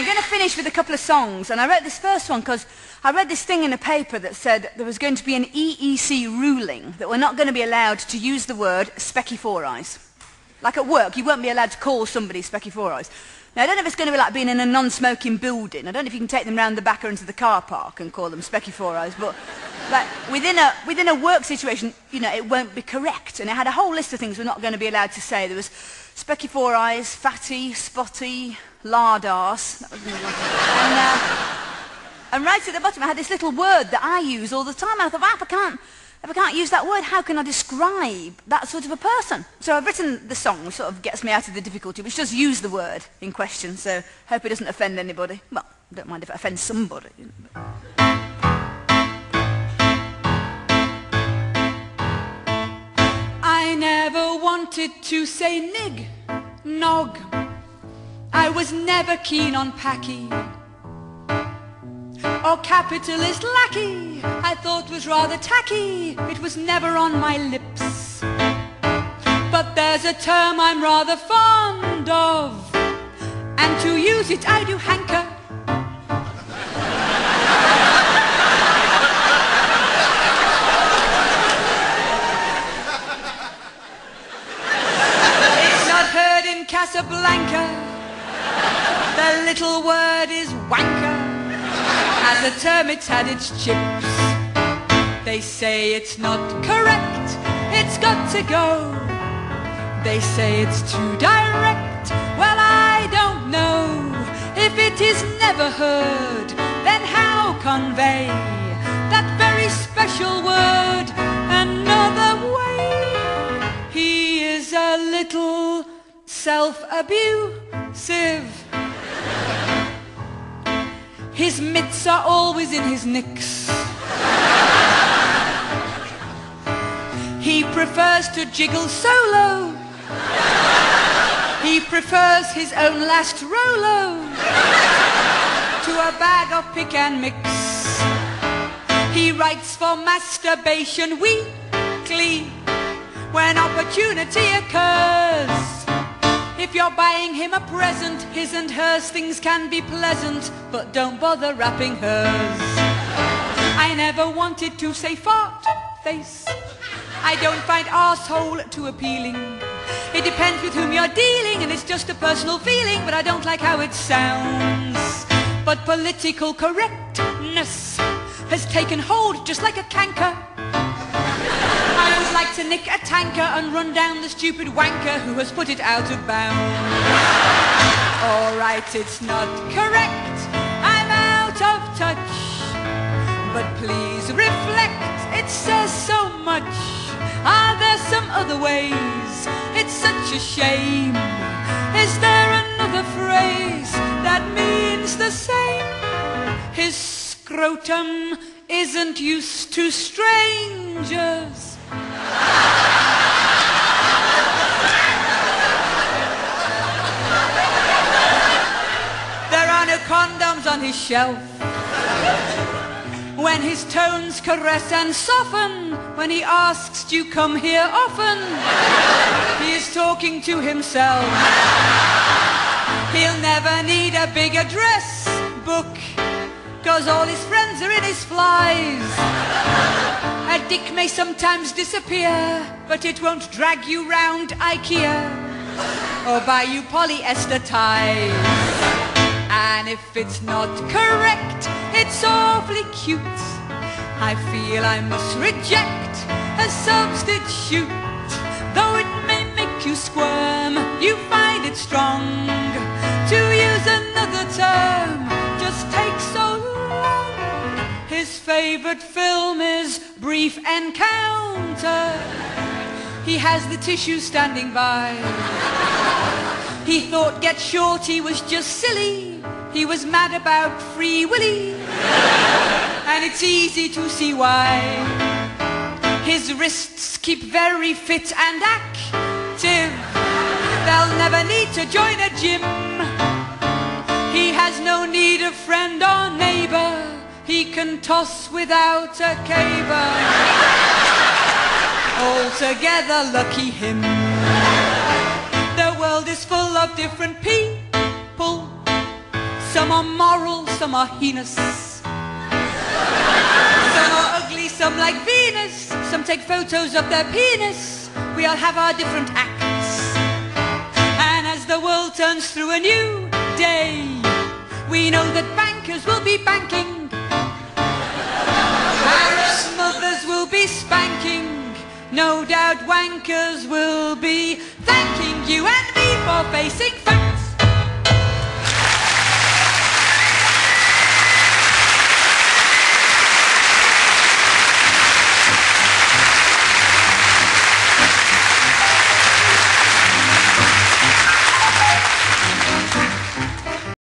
I'm going to finish with a couple of songs, and I wrote this first one because I read this thing in a paper that said there was going to be an EEC ruling that we're not going to be allowed to use the word specky four eyes. Like at work, you won't be allowed to call somebody specky four eyes. Now, I don't know if it's going to be like being in a non-smoking building. I don't know if you can take them round the back or into the car park and call them specky four eyes, but like, within a work situation, you know, it won't be correct. And it had a whole list of things we're not going to be allowed to say. There was specky four eyes, fatty, spotty, lard arse. And right at the bottom I had this little word that I use all the time. And I thought, well, if I can't use that word, how can I describe that sort of a person? So I've written the song, which sort of gets me out of the difficulty, which does use the word in question, so hope it doesn't offend anybody. Well, I don't mind if it offends somebody. I never wanted to say nig, nog. I was never keen on packy or capitalist lackey. I thought was rather tacky. It was never on my lips. But there's a term I'm rather fond of, and to use it I do hanker. It's not heard in Casablanca. The little word is wanker. As a term it's had its chips. They say it's not correct, it's got to go. They say it's too direct. Well, I don't know. If it is never heard, then how convey that very special word another way? He is a little self-abusive. His mitts are always in his nicks. He prefers to jiggle solo. He prefers his own last Rolo to a bag of pick and mix. He writes for masturbation weekly when opportunity occurs. If you're buying him a present, his and hers things can be pleasant, but don't bother wrapping hers. I never wanted to say fart face. I don't find arsehole too appealing. It depends with whom you're dealing, and it's just a personal feeling, but I don't like how it sounds. But political correctness has taken hold just like a canker. I would like to nick a tanker and run down the stupid wanker who has put it out of bounds. All right, it's not correct, I'm out of touch, but please reflect, it says so much. Are there some other ways? It's such a shame. Is there another phrase that means the same? His scrotum isn't used to strangers. There are no condoms on his shelf. When his tones caress and soften, when he asks, do you come here often? He is talking to himself. He'll never need a big address book, 'cause all his friends are in his flies. A dick may sometimes disappear, but it won't drag you round IKEA or buy you polyester ties. And if it's not correct, it's awfully cute. I feel I must reject a substitute. Though it may make you squirm, you find it strong. To use another term just takes so long. His favorite film is Brief Encounter. He has the tissue standing by. He thought Get Shorty was just silly. He was mad about Free Willy, and it's easy to see why. His wrists keep very fit and active. They'll never need to join a gym. He has no need of friend or neighbor. He can toss without a caber. Altogether lucky him. The world is full of different people. Some are moral, some are heinous. Some are ugly, some like Venus. Some take photos of their penis. We all have our different acts. And as the world turns through a new day, we know that bankers will be banking. Paris mothers will be spanking. No doubt wankers will be thanking you and me for facing